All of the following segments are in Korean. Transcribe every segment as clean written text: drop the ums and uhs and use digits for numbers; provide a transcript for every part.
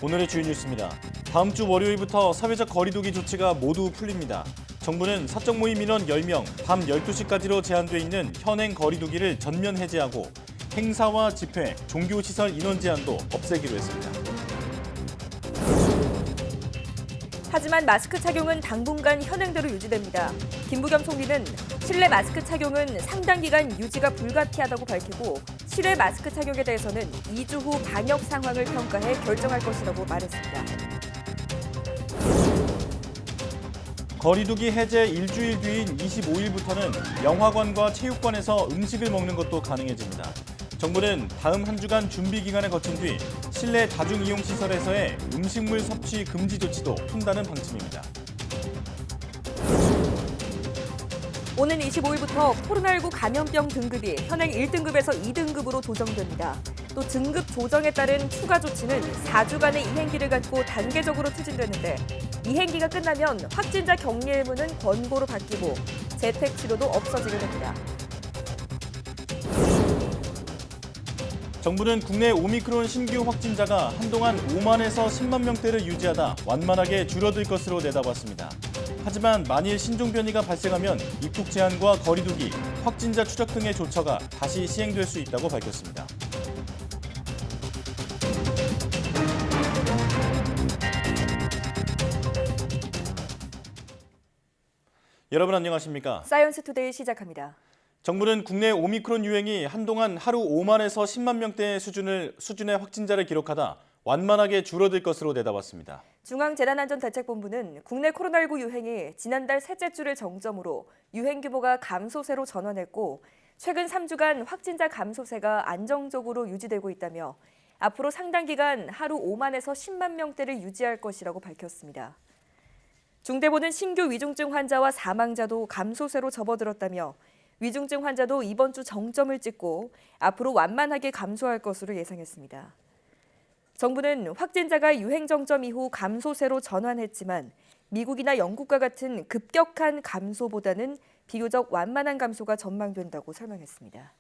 오늘의 주요 뉴스입니다. 다음 주 월요일부터 사회적 거리두기 조치가 모두 풀립니다. 정부는 사적 모임 인원 10명, 밤 12시까지로 제한돼 있는 현행 거리두기를 전면 해제하고 행사와 집회, 종교시설 인원 제한도 없애기로 했습니다. 하지만 마스크 착용은 당분간 현행대로 유지됩니다. 김부겸 총리는 실내 마스크 착용은 상당 기간 유지가 불가피하다고 밝히고 실외 마스크 착용에 대해서는 2주 후 방역 상황을 평가해 결정할 것이라고 말했습니다. 거리두기 해제 일주일 뒤인 25일부터는 영화관과 체육관에서 음식을 먹는 것도 가능해집니다. 정부는 다음 한 주간 준비 기간을 거친 뒤 실내 다중이용시설에서의 음식물 섭취 금지 조치도 푼다는 방침입니다. 오는 25일부터 코로나19 감염병 등급이 현행 1등급에서 2등급으로 조정됩니다. 또 등급 조정에 따른 추가 조치는 4주간의 이행기를 갖고 단계적으로 추진되는데 이행기가 끝나면 확진자 격리 의무는 권고로 바뀌고 재택 치료도 없어지게 됩니다. 정부는 국내 오미크론 신규 확진자가 한동안 5만에서 10만 명대를 유지하다 완만하게 줄어들 것으로 내다봤습니다. 하지만 만일 신종 변이가 발생하면 입국 제한과 거리두기, 확진자 추적 등의 조처가 다시 시행될 수 있다고 밝혔습니다. 여러분 안녕하십니까? 사이언스 투데이 시작합니다. 정부는 국내 오미크론 유행이 한동안 하루 5만에서 10만 명대 수준의 확진자를 기록하다 완만하게 줄어들 것으로 내다봤습니다. 중앙재난안전대책본부는 국내 코로나19 유행이 지난달 셋째 주를 정점으로 유행 규모가 감소세로 전환했고 최근 3주간 확진자 감소세가 안정적으로 유지되고 있다며 앞으로 상당 기간 하루 5만에서 10만 명대를 유지할 것이라고 밝혔습니다. 중대본은 신규 위중증 환자와 사망자도 감소세로 접어들었다며 위중증 환자도 이번 주 정점을 찍고 앞으로 완만하게 감소할 것으로 예상했습니다. 정부는 확진자가 유행 정점 이후 감소세로 전환했지만 미국이나 영국과 같은 급격한 감소보다는 비교적 완만한 감소가 전망된다고 설명했습니다.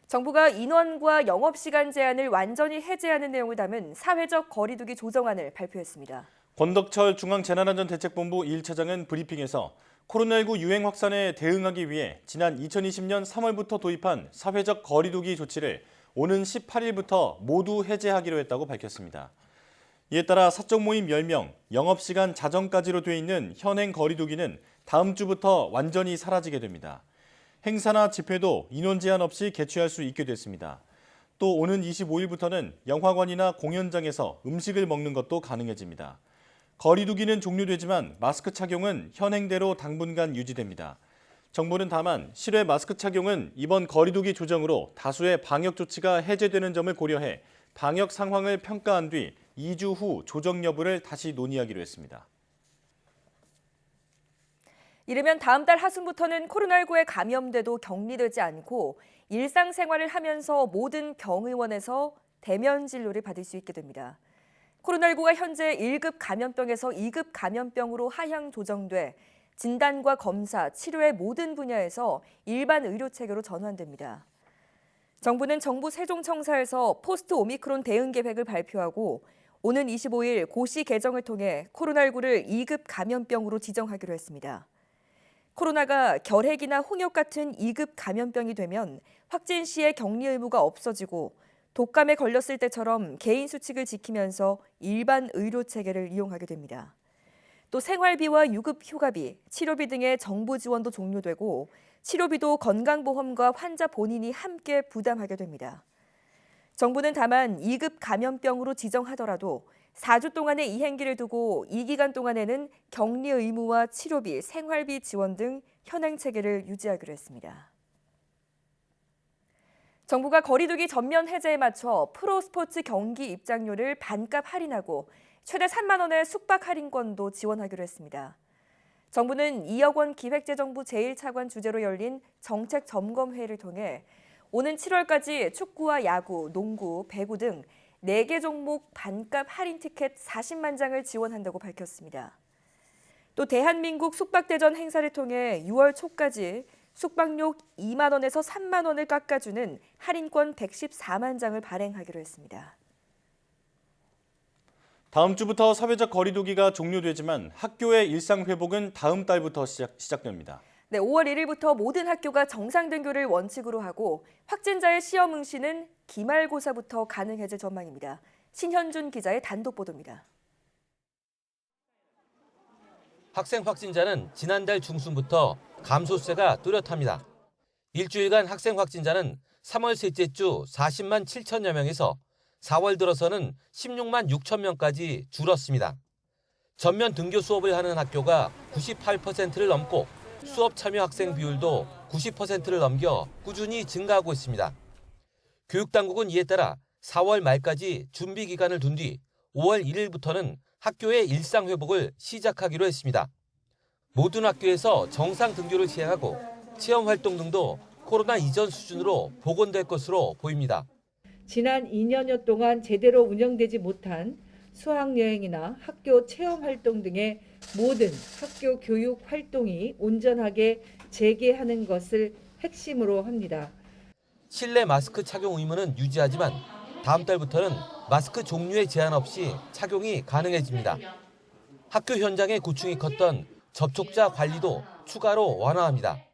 정부가 인원과 영업시간 제한을 완전히 해제하는 내용을 담은 사회적 거리두기 조정안을 발표했습니다. 권덕철 중앙재난안전대책본부 1차장은 브리핑에서 코로나19 유행 확산에 대응하기 위해 지난 2020년 3월부터 도입한 사회적 거리두기 조치를 오는 18일부터 모두 해제하기로 했다고 밝혔습니다. 이에 따라 사적 모임 10명, 영업시간 자정까지로 돼 있는 현행 거리두기는 다음 주부터 완전히 사라지게 됩니다. 행사나 집회도 인원 제한 없이 개최할 수 있게 됐습니다. 또 오는 25일부터는 영화관이나 공연장에서 음식을 먹는 것도 가능해집니다. 거리두기는 종료되지만 마스크 착용은 현행대로 당분간 유지됩니다. 정부는 다만 실외 마스크 착용은 이번 거리두기 조정으로 다수의 방역 조치가 해제되는 점을 고려해 방역 상황을 평가한 뒤 2주 후 조정 여부를 다시 논의하기로 했습니다. 이르면 다음 달 하순부터는 코로나19에 감염돼도 격리되지 않고 일상생활을 하면서 모든 병의원에서 대면 진료를 받을 수 있게 됩니다. 코로나19가 현재 1급 감염병에서 2급 감염병으로 하향 조정돼 진단과 검사, 치료의 모든 분야에서 일반 의료 체계로 전환됩니다. 정부는 정부 세종청사에서 포스트 오미크론 대응 계획을 발표하고 오는 25일 고시 개정을 통해 코로나19를 2급 감염병으로 지정하기로 했습니다. 코로나가 결핵이나 홍역 같은 2급 감염병이 되면 확진 시에 격리 의무가 없어지고 독감에 걸렸을 때처럼 개인 수칙을 지키면서 일반 의료 체계를 이용하게 됩니다. 또 생활비와 유급 휴가비, 치료비 등의 정부 지원도 종료되고 치료비도 건강보험과 환자 본인이 함께 부담하게 됩니다. 정부는 다만 2급 감염병으로 지정하더라도 4주 동안의 이행기를 두고 이 기간 동안에는 격리 의무와 치료비, 생활비 지원 등 현행 체계를 유지하기로 했습니다. 정부가 거리두기 전면 해제에 맞춰 프로스포츠 경기 입장료를 반값 할인하고 최대 3만 원의 숙박 할인권도 지원하기로 했습니다. 정부는 2억 원 기획재정부 제1차관 주재로 열린 정책 점검회의를 통해 오는 7월까지 축구와 야구, 농구, 배구 등 4개 종목 반값 할인 티켓 40만 장을 지원한다고 밝혔습니다. 또 대한민국 숙박대전 행사를 통해 6월 초까지 숙박료 2만 원에서 3만 원을 깎아주는 할인권 114만 장을 발행하기로 했습니다. 다음 주부터 사회적 거리두기가 종료되지만 학교의 일상 회복은 다음 달부터 시작됩니다. 네, 5월 1일부터 모든 학교가 정상 등교를 원칙으로 하고 확진자의 시험 응시는 기말고사부터 가능해질 전망입니다. 신현준 기자의 단독 보도입니다. 학생 확진자는 지난달 중순부터 감소세가 뚜렷합니다. 일주일간 학생 확진자는 3월 셋째 주 40만 7천여 명에서 4월 들어서는 16만 6천 명까지 줄었습니다. 전면 등교 수업을 하는 학교가 98%를 넘고 수업 참여 학생 비율도 90%를 넘겨 꾸준히 증가하고 있습니다. 교육당국은 이에 따라 4월 말까지 준비 기간을 둔 뒤 5월 1일부터는 학교의 일상 회복을 시작하기로 했습니다. 모든 학교에서 정상 등교를 시행하고 체험 활동 등도 코로나 이전 수준으로 복원될 것으로 보입니다. 지난 2년여 동안 제대로 운영되지 못한 수학여행이나 학교 체험활동 등의 모든 학교 교육 활동이 온전하게 재개하는 것을 핵심으로 합니다. 실내 마스크 착용 의무는 유지하지만 다음 달부터는 마스크 종류에 제한 없이 착용이 가능해집니다. 학교 현장의 고충이 컸던 접촉자 관리도 추가로 완화합니다.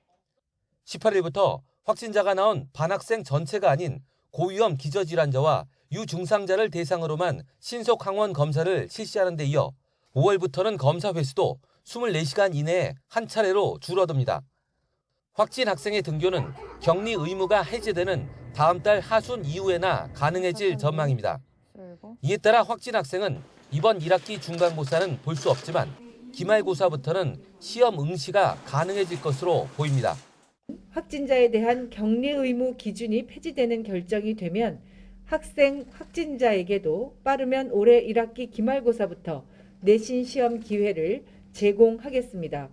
18일부터 확진자가 나온 반학생 전체가 아닌 고위험 기저질환자와 유증상자를 대상으로만 신속 항원 검사를 실시하는 데 이어 5월부터는 검사 횟수도 24시간 이내에 한 차례로 줄어듭니다. 확진 학생의 등교는 격리 의무가 해제되는 다음 달 하순 이후에나 가능해질 전망입니다. 이에 따라 확진 학생은 이번 1학기 중간고사는 볼 수 없지만 기말고사부터는 시험 응시가 가능해질 것으로 보입니다. 확진자에 대한 격리 의무 기준이 폐지되는 결정이 되면 학생 확진자에게도 빠르면 올해 1학기 기말고사부터 내신 시험 기회를 제공하겠습니다.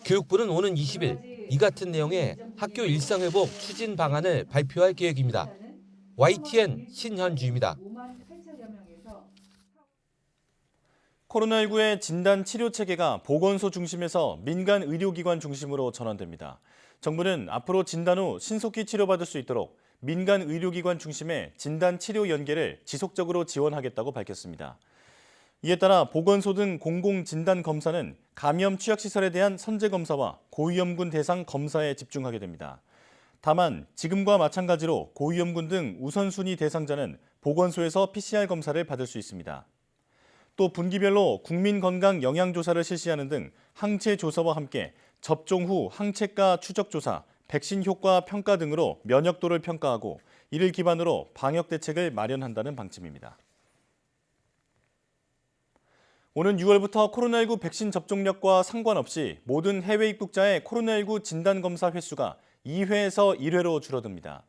교육부는 오는 20일 이 같은 내용의 학교 일상회복 추진 방안을 발표할 계획입니다. YTN 신현주입니다. 코로나19의 진단 치료 체계가 보건소 중심에서 민간 의료기관 중심으로 전환됩니다. 정부는 앞으로 진단 후 신속히 치료받을 수 있도록 민간 의료기관 중심의 진단 치료 연계를 지속적으로 지원하겠다고 밝혔습니다. 이에 따라 보건소 등 공공진단검사는 감염 취약시설에 대한 선제검사와 고위험군 대상 검사에 집중하게 됩니다. 다만 지금과 마찬가지로 고위험군 등 우선순위 대상자는 보건소에서 PCR 검사를 받을 수 있습니다. 또 분기별로 국민건강영양조사를 실시하는 등 항체조사와 함께 접종 후 항체가 추적조사, 백신 효과 평가 등으로 면역도를 평가하고 이를 기반으로 방역 대책을 마련한다는 방침입니다. 오는 6월부터 코로나19 백신 접종력과 상관없이 모든 해외 입국자의 코로나19 진단검사 횟수가 2회에서 1회로 줄어듭니다.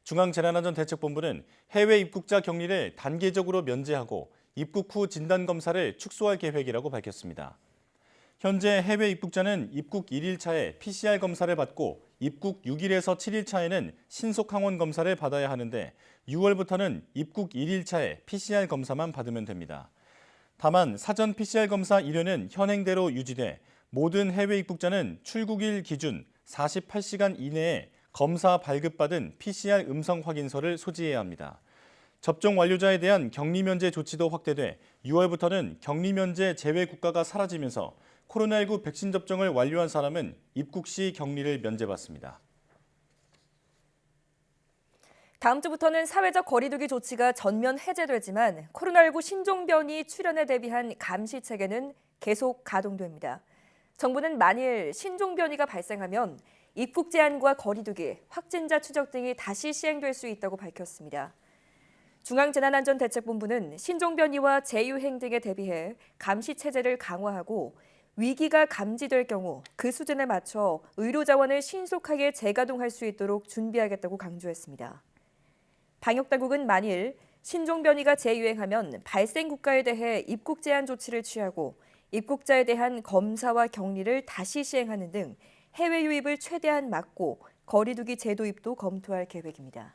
중앙재난안전대책본부는 해외 입국자 격리를 단계적으로 면제하고 입국 후 진단검사를 축소할 계획이라고 밝혔습니다. 현재 해외 입국자는 입국 1일차에 PCR 검사를 받고 입국 6일에서 7일차에는 신속항원 검사를 받아야 하는데 6월부터는 입국 1일차에 PCR 검사만 받으면 됩니다. 다만 사전 PCR 검사 1회는 현행대로 유지돼 모든 해외 입국자는 출국일 기준 48시간 이내에 검사 발급받은 PCR 음성 확인서를 소지해야 합니다. 접종 완료자에 대한 격리 면제 조치도 확대돼 6월부터는 격리 면제 제외 국가가 사라지면서 코로나19 백신 접종을 완료한 사람은 입국 시 격리를 면제받습니다. 다음 주부터는 사회적 거리두기 조치가 전면 해제되지만 코로나19 신종 변이 출현에 대비한 감시 체계는 계속 가동됩니다. 정부는 만일 신종 변이가 발생하면 입국 제한과 거리두기, 확진자 추적 등이 다시 시행될 수 있다고 밝혔습니다. 중앙재난안전대책본부는 신종 변이와 재유행 등에 대비해 감시 체제를 강화하고 위기가 감지될 경우 그 수준에 맞춰 의료 자원을 신속하게 재가동할 수 있도록 준비하겠다고 강조했습니다. 방역당국은 만일 신종 변이가 재유행하면 발생 국가에 대해 입국 제한 조치를 취하고 입국자에 대한 검사와 격리를 다시 시행하는 등 해외 유입을 최대한 막고 거리두기 제도입도 검토할 계획입니다.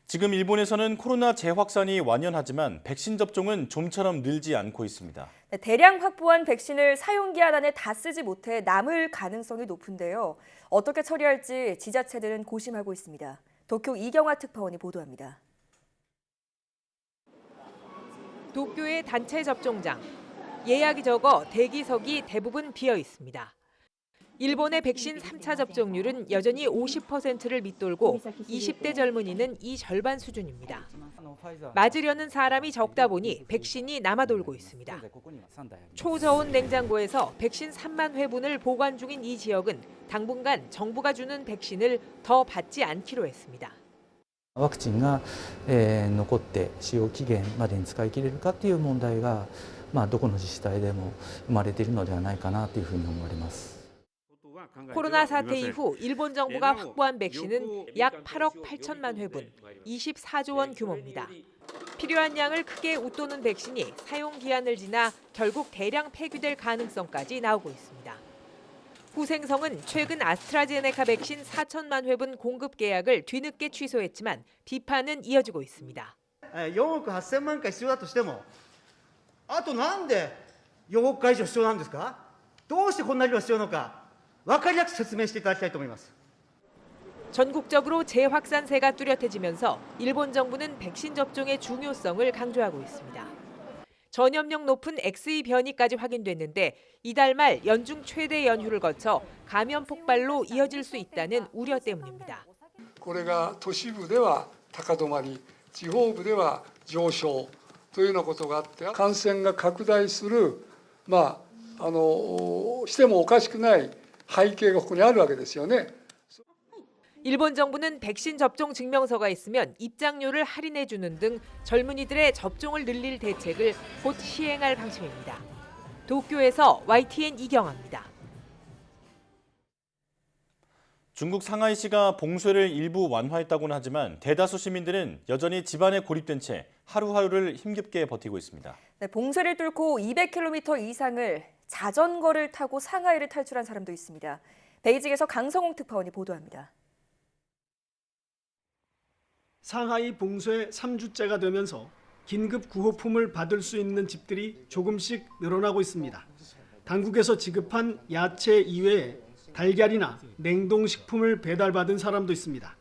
지금 일본에서는 코로나 재확산이 완연하지만 백신 접종은 좀처럼 늘지 않고 있습니다. 대량 확보한 백신을 사용기한 안에 다 쓰지 못해 남을 가능성이 높은데요. 어떻게 처리할지 지자체들은 고심하고 있습니다. 도쿄 이경화 특파원이 보도합니다. 도쿄의 단체 접종장. 예약이 적어 대기석이 대부분 비어 있습니다. 일본의 백신 3차 접종률은 여전히 50%를 밑돌고 20대 젊은이는 이 절반 수준입니다. 맞으려는 사람이 적다 보니 백신이 남아돌고 있습니다. 초저온 냉장고에서 백신 3만 회분을 보관 중인 이 지역은 당분간 정부가 주는 백신을 더 받지 않기로 했습니다. ワクチンが残って使用期限までに使い切れるかという問題がどこの自治体でも生まれているのではないかなというふうに思われます。 코로나 사태 이후 일본 정부가 확보한 백신은 약 8억 8천만 회분, 24조 원 규모입니다. 필요한 양을 크게 웃도는 백신이 사용 기한을 지나 결국 대량 폐기될 가능성까지 나오고 있습니다. 후생성은 최근 아스트라제네카 백신 4천만 회분 공급 계약을 뒤늦게 취소했지만 비판은 이어지고 있습니다. 4億8000万回必要だとしても、あとなんで4億回以上必要なんですか？どうしてこんな量必要なのか、分かりやすく説明していただきたいと思います。 전국적으로 재확산세가 뚜렷해지면서 일본 정부는 백신 접종의 중요성을 강조하고 있습니다. 전염력 높은 XE 변이까지 확인됐는데 이달 말 연중 최대 연휴를 거쳐 감염 폭발로 이어질 수 있다는 우려 때문입니다. これが都市部では高止まり、地方部では上昇というようなことがあって、感染が拡大するしてもおかしくない背景がここにあるわけですよね。 일본 정부는 백신 접종 증명서가 있으면 입장료를 할인해 주는 등 젊은이들의 접종을 늘릴 대책을 곧 시행할 방침입니다. 도쿄에서 YTN 이경아입니다. 중국 상하이시가 봉쇄를 일부 완화했다고는 하지만 대다수 시민들은 여전히 집안에 고립된 채 하루하루를 힘겹게 버티고 있습니다. 네, 봉쇄를 뚫고 200km 이상을 자전거를 타고 상하이를 탈출한 사람도 있습니다. 베이징에서 강성홍 특파원이 보도합니다. 상하이 봉쇄 3주째가 되면서 긴급 구호품을 받을 수 있는 집들이 조금씩 늘어나고 있습니다. 당국에서 지급한 야채 이외에 달걀이나 냉동식품을 배달받은 사람도 있습니다.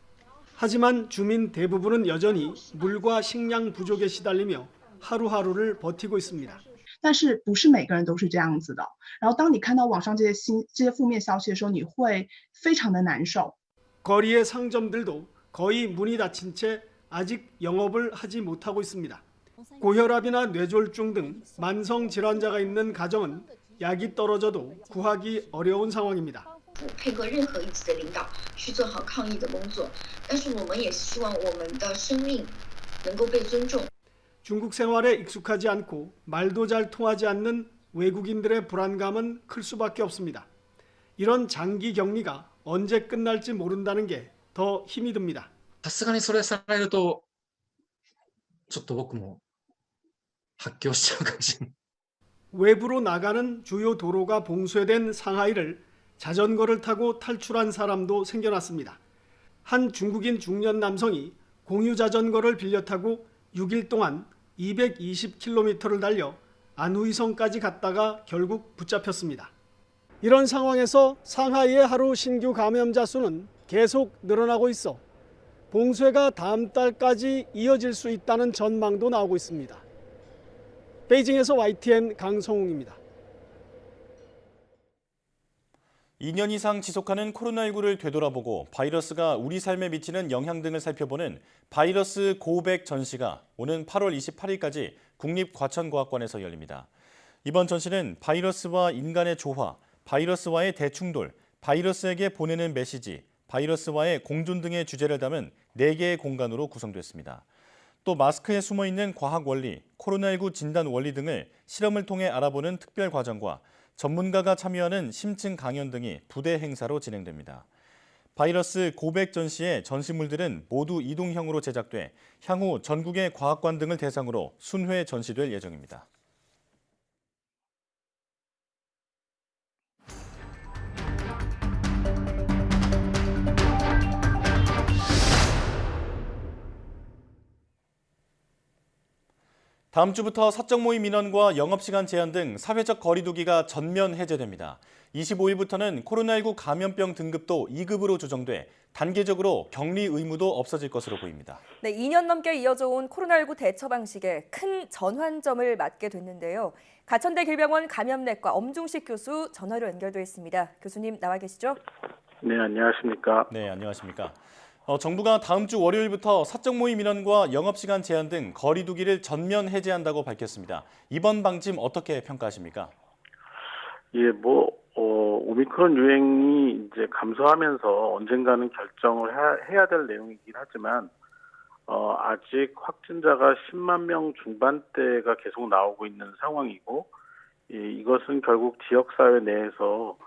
하지만 주민 대부분은 여전히 물과 식량 부족에 시달리며 하루하루를 버티고 있습니다. 但是不是每个人都是这样子的。然后当你看到网上这些负面消息的时候，你会非常的难受。 거리의 상점들도 거의 문이 닫힌 채 아직 영업을 하지 못하고 있습니다. 고혈압이나 뇌졸중 등 만성 질환자가 있는 가정은 약이 떨어져도 구하기 어려운 상황입니다. 配合任何一级的领导去做好抗疫的工作，但是我们也希望我们的生命能够被尊重。 중국 생활에 익숙하지 않고 말도 잘 통하지 않는 외국인들의 불안감은 클 수밖에 없습니다. 이런 장기 격리가 언제 끝날지 모른다는 게 더 힘이 듭니다. さすがにそれされるとちょっと僕も発狂しちゃうかもしれない。 외부로 나가는 주요 도로가 봉쇄된 상하이를 자전거를 타고 탈출한 사람도 생겨났습니다. 한 중국인 중년 남성이 공유 자전거를 빌려 타고 6일 동안 220km를 달려 안후이성까지 갔다가 결국 붙잡혔습니다. 이런 상황에서 상하이의 하루 신규 감염자 수는 계속 늘어나고 있어 봉쇄가 다음 달까지 이어질 수 있다는 전망도 나오고 있습니다. 베이징에서 YTN 강성웅입니다. 2년 이상 지속하는 코로나19를 되돌아보고 바이러스가 우리 삶에 미치는 영향 등을 살펴보는 바이러스 고백 전시가 오는 8월 28일까지 국립과천과학관에서 열립니다. 이번 전시는 바이러스와 인간의 조화, 바이러스와의 대충돌, 바이러스에게 보내는 메시지, 바이러스와의 공존 등의 주제를 담은 4개의 공간으로 구성됐습니다. 또 마스크에 숨어있는 과학 원리, 코로나19 진단 원리 등을 실험을 통해 알아보는 특별 과정과 전문가가 참여하는 심층 강연 등이 부대 행사로 진행됩니다. 바이러스 고백 전시의 전시물들은 모두 이동형으로 제작돼 향후 전국의 과학관 등을 대상으로 순회 전시될 예정입니다. 다음 주부터 사적 모임 인원과 영업시간 제한 등 사회적 거리 두기가 전면 해제됩니다. 25일부터는 코로나19 감염병 등급도 2급으로 조정돼 단계적으로 격리 의무도 없어질 것으로 보입니다. 네, 2년 넘게 이어져 온 코로나19 대처 방식에 큰 전환점을 맞게 됐는데요. 가천대 길병원 감염내과 엄중식 교수 전화로 연결돼 있습니다. 교수님 나와 계시죠? 네, 안녕하십니까. 네, 안녕하십니까. 정부가 다음 주 월요일부터 사적 모임 인원과 영업시간 제한 등 거리 두기를 전면 해제한다고 밝혔습니다. 이번 방침 어떻게 평가하십니까? 예, 오미크론 유행이 이제 감소하면서 언젠가는 결정을 해야 될 내용이긴 하지만, 아직 확진자가 10만 명 중반대가 계속 나오고 있는 상황이고, 이것은 결국 지역사회 내에서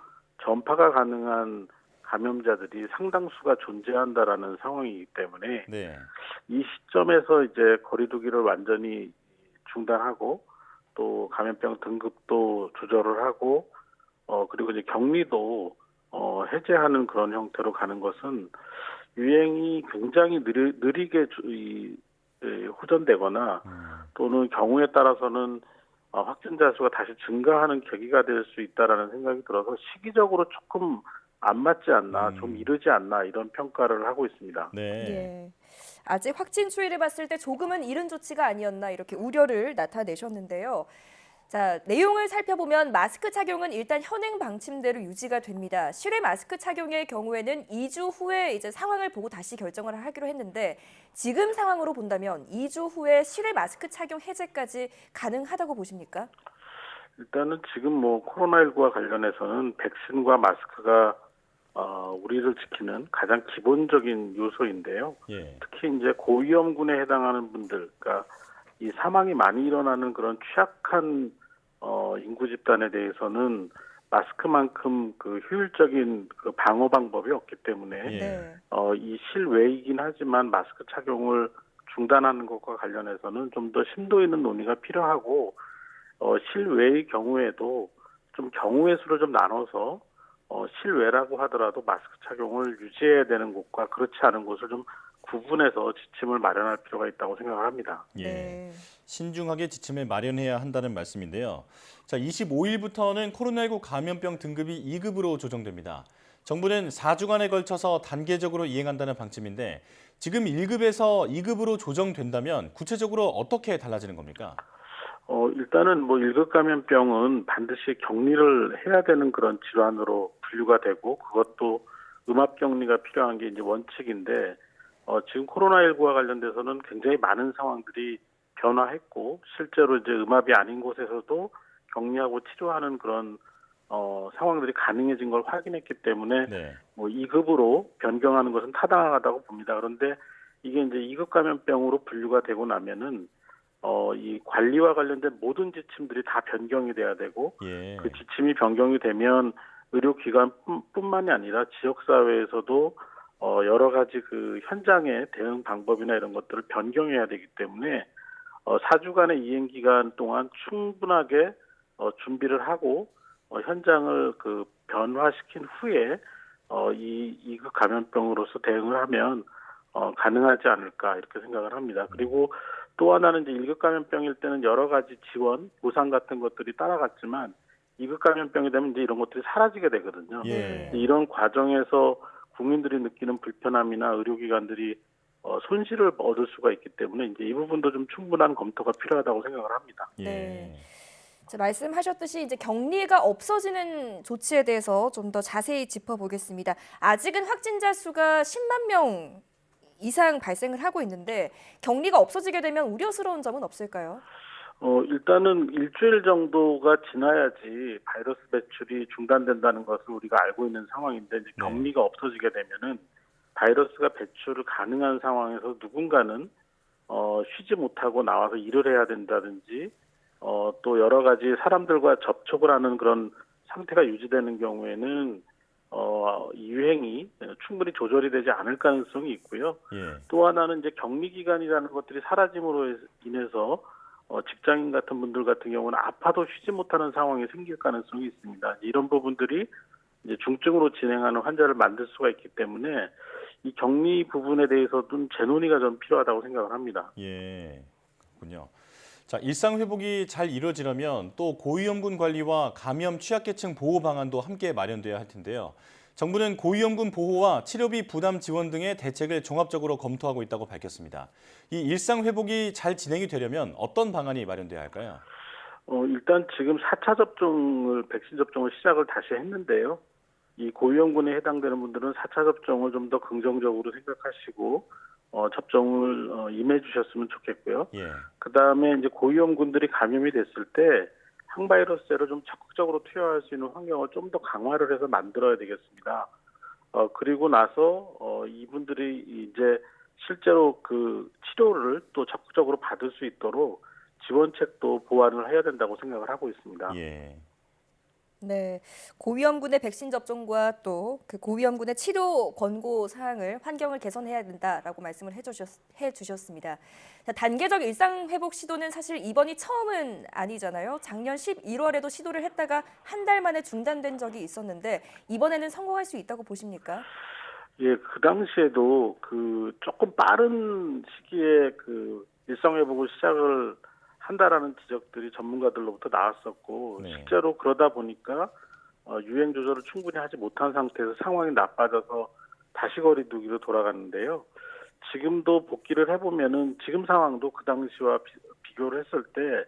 전파가 가능한 감염자들이 상당수가 존재한다라는 상황이기 때문에 네. 이 시점에서 이제 거리두기를 완전히 중단하고 또 감염병 등급도 조절을 하고 그리고 이제 격리도 해제하는 그런 형태로 가는 것은 유행이 굉장히 느리게 호전되거나 또는 경우에 따라서는 확진자 수가 다시 증가하는 계기가 될 수 있다라는 생각이 들어서 시기적으로 조금 안 맞지 않나, 좀 이르지 않나 이런 평가를 하고 있습니다. 네. 예. 아직 확진 추이를 봤을 때 조금은 이른 조치가 아니었나 이렇게 우려를 나타내셨는데요. 자, 내용을 살펴보면 마스크 착용은 일단 현행 방침대로 유지가 됩니다. 실외 마스크 착용의 경우에는 2주 후에 이제 상황을 보고 다시 결정을 하기로 했는데 지금 상황으로 본다면 2주 후에 실외 마스크 착용 해제까지 가능하다고 보십니까? 일단은 지금 코로나19와 관련해서는 백신과 마스크가 우리를 지키는 가장 기본적인 요소인데요. 예. 특히 이제 고위험군에 해당하는 분들, 그러니까 이 사망이 많이 일어나는 그런 취약한 인구 집단에 대해서는 마스크만큼 그 효율적인 그 방어 방법이 없기 때문에 예. 이 실외이긴 하지만 마스크 착용을 중단하는 것과 관련해서는 좀 더 심도 있는 논의가 필요하고 실외의 경우에도 좀 경우의 수를 좀 나눠서 실외라고 하더라도 마스크 착용을 유지해야 되는 곳과 그렇지 않은 곳을 좀 구분해서 지침을 마련할 필요가 있다고 생각을 합니다. 예. 네. 신중하게 지침을 마련해야 한다는 말씀인데요. 자, 25일부터는 코로나19 감염병 등급이 2급으로 조정됩니다. 정부는 4주간에 걸쳐서 단계적으로 이행한다는 방침인데 지금 1급에서 2급으로 조정된다면 구체적으로 어떻게 달라지는 겁니까? 일단은 1급 감염병은 반드시 격리를 해야 되는 그런 질환으로 분류가 되고 그것도 음압 격리가 필요한 게 이제 원칙인데 지금 코로나19와 관련돼서는 굉장히 많은 상황들이 변화했고 실제로 이제 음압이 아닌 곳에서도 격리하고 치료하는 그런 상황들이 가능해진 걸 확인했기 때문에 네. 2급으로 변경하는 것은 타당하다고 봅니다. 그런데 이게 이제 2급 감염병으로 분류가 되고 나면은 이 관리와 관련된 모든 지침들이 다 변경이 돼야 되고 예. 그 지침이 변경이 되면 의료기관뿐만이 아니라 지역사회에서도 여러 가지 그 현장의 대응 방법이나 이런 것들을 변경해야 되기 때문에 4주간의 이행 기간 동안 충분하게 준비를 하고 현장을 그 변화시킨 후에 이 2급 감염병으로서 대응을 하면 가능하지 않을까 이렇게 생각을 합니다. 그리고 또 하나는 이제 1급 감염병일 때는 여러 가지 지원, 보상 같은 것들이 따라갔지만 2급 감염병이 되면 이제 이런 것들이 사라지게 되거든요. 예. 이런 과정에서 국민들이 느끼는 불편함이나 의료기관들이 손실을 얻을 수가 있기 때문에 이제 이 부분도 좀 충분한 검토가 필요하다고 생각을 합니다. 예. 네. 자, 말씀하셨듯이 이제 격리가 없어지는 조치에 대해서 좀 더 자세히 짚어보겠습니다. 아직은 확진자 수가 10만 명 이상 발생을 하고 있는데 격리가 없어지게 되면 우려스러운 점은 없을까요? 일단은 일주일 정도가 지나야지 바이러스 배출이 중단된다는 것을 우리가 알고 있는 상황인데 이제 격리가 없어지게 되면은 바이러스가 배출을 가능한 상황에서 누군가는 쉬지 못하고 나와서 일을 해야 된다든지 또 여러 가지 사람들과 접촉을 하는 그런 상태가 유지되는 경우에는 이 유행이 충분히 조절이 되지 않을 가능성이 있고요. 예. 또 하나는 이제 격리 기간이라는 것들이 사라짐으로 인해서 직장인 같은 분들 같은 경우는 아파도 쉬지 못하는 상황이 생길 가능성이 있습니다. 이런 부분들이 이제 중증으로 진행하는 환자를 만들 수가 있기 때문에 이 격리 부분에 대해서는 재논의가 좀 필요하다고 생각을 합니다. 예, 그렇군요. 자, 일상 회복이 잘 이루어지려면 또 고위험군 관리와 감염 취약계층 보호 방안도 함께 마련돼야 할 텐데요. 정부는 고위험군 보호와 치료비 부담 지원 등의 대책을 종합적으로 검토하고 있다고 밝혔습니다. 이 일상 회복이 잘 진행이 되려면 어떤 방안이 마련돼야 할까요? 일단 지금 4차 백신 접종을 시작을 다시 했는데요. 이 고위험군에 해당되는 분들은 4차 접종을 좀 더 긍정적으로 생각하시고 접종을 임해 주셨으면 좋겠고요. 예. 그다음에 이제 고위험군들이 감염이 됐을 때 항바이러스제를 좀 적극적으로 투여할 수 있는 환경을 좀 더 강화를 해서 만들어야 되겠습니다. 그리고 나서 이분들이 이제 실제로 그 치료를 또 적극적으로 받을 수 있도록 지원책도 보완을 해야 된다고 생각을 하고 있습니다. 예. 네, 고위험군의 백신 접종과 또 그 고위험군의 치료 권고 사항을 환경을 개선해야 된다라고 말씀을 해주셨습니다. 자, 단계적 일상 회복 시도는 사실 이번이 처음은 아니잖아요. 작년 11월에도 시도를 했다가 한 달 만에 중단된 적이 있었는데 이번에는 성공할 수 있다고 보십니까? 예, 그 당시에도 그 조금 빠른 시기에 그 일상 회복을 시작을 한다라는 지적들이 전문가들로부터 나왔었고 네. 실제로 그러다 보니까 유행 조절을 충분히 하지 못한 상태에서 상황이 나빠져서 다시 거리두기로 돌아갔는데요. 지금도 복귀를 해보면은 지금 상황도 그 당시와 비교를 했을 때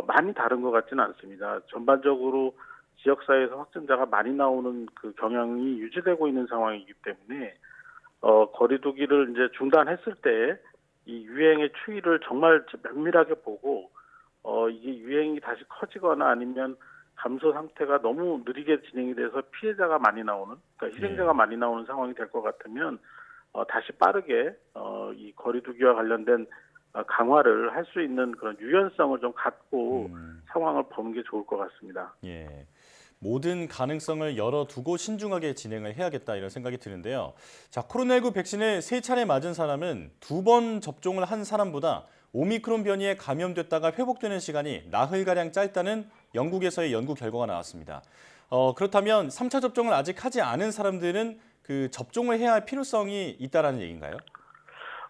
많이 다른 것 같지는 않습니다. 전반적으로 지역사회에서 확진자가 많이 나오는 그 경향이 유지되고 있는 상황이기 때문에 거리두기를 이제 중단했을 때 이 유행의 추이를 정말 면밀하게 보고 이게 유행이 다시 커지거나 아니면 감소 상태가 너무 느리게 진행이 돼서 피해자가 많이 나오는, 그러니까 희생자가 많이 나오는 상황이 될 것 같으면 다시 빠르게 이 거리두기와 관련된 강화를 할 수 있는 그런 유연성을 좀 갖고 상황을 보는 게 좋을 것 같습니다. 예. 모든 가능성을 열어두고 신중하게 진행을 해야겠다 이런 생각이 드는데요. 자, 코로나19 백신을 3차례 맞은 사람은 2번 접종을 한 사람보다 오미크론 변이에 감염됐다가 회복되는 시간이 나흘가량 짧다는 영국에서의 연구 결과가 나왔습니다. 그렇다면 3차 접종을 아직 하지 않은 사람들은 그 접종을 해야 할 필요성이 있다라는 얘기인가요?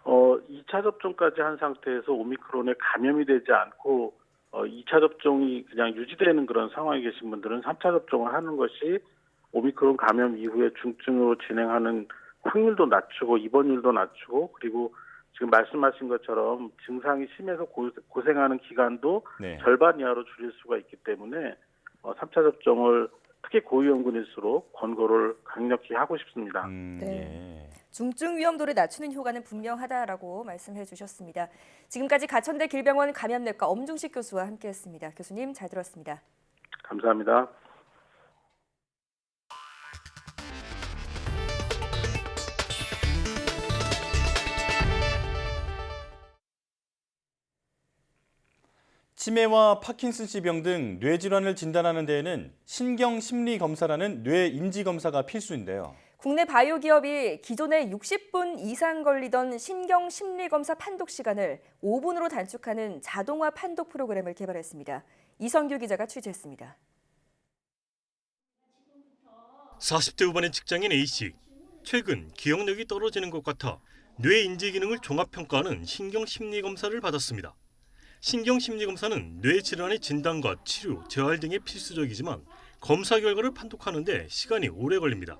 2차 접종까지 한 상태에서 오미크론에 감염이 되지 않고 2차 접종이 그냥 유지되는 그런 상황에 계신 분들은 3차 접종을 하는 것이 오미크론 감염 이후에 중증으로 진행하는 확률도 낮추고 입원율도 낮추고 그리고 지금 말씀하신 것처럼 증상이 심해서 고생하는 기간도 네. 절반 이하로 줄일 수가 있기 때문에 3차 접종을 특히 고위험군일수록 권고를 강력히 하고 싶습니다. 네. 예. 중증 위험도를 낮추는 효과는 분명하다라고 말씀해 주셨습니다. 지금까지 가천대 길병원 감염내과 엄중식 교수와 함께했습니다. 교수님 잘 들었습니다. 감사합니다. 치매와 파킨슨씨병 등 뇌질환을 진단하는 데에는 신경심리검사라는 뇌인지검사가 필수인데요. 국내 바이오 기업이 기존에 60분 이상 걸리던 신경심리검사 판독 시간을 5분으로 단축하는 자동화 판독 프로그램을 개발했습니다. 이성규 기자가 취재했습니다. 40대 후반의 직장인 A씨. 최근 기억력이 떨어지는 것 같아 뇌인지 기능을 종합평가하는 신경심리검사를 받았습니다. 신경심리검사는 뇌질환의 진단과 치료, 재활 등에 필수적이지만 검사 결과를 판독하는 데 시간이 오래 걸립니다.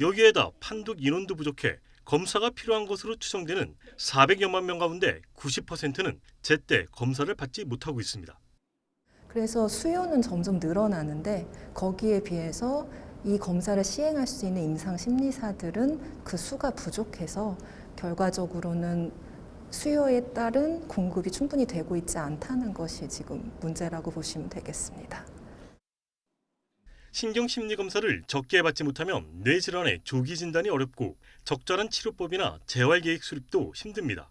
여기에다 판독 인원도 부족해 검사가 필요한 것으로 추정되는 400여만 명 가운데 90%는 제때 검사를 받지 못하고 있습니다. 그래서 수요는 점점 늘어나는데 거기에 비해서 이 검사를 시행할 수 있는 임상 심리사들은 그 수가 부족해서 결과적으로는 수요에 따른 공급이 충분히 되고 있지 않다는 것이 지금 문제라고 보시면 되겠습니다. 신경심리검사를 적게 받지 못하면 뇌질환의 조기 진단이 어렵고 적절한 치료법이나 재활계획 수립도 힘듭니다.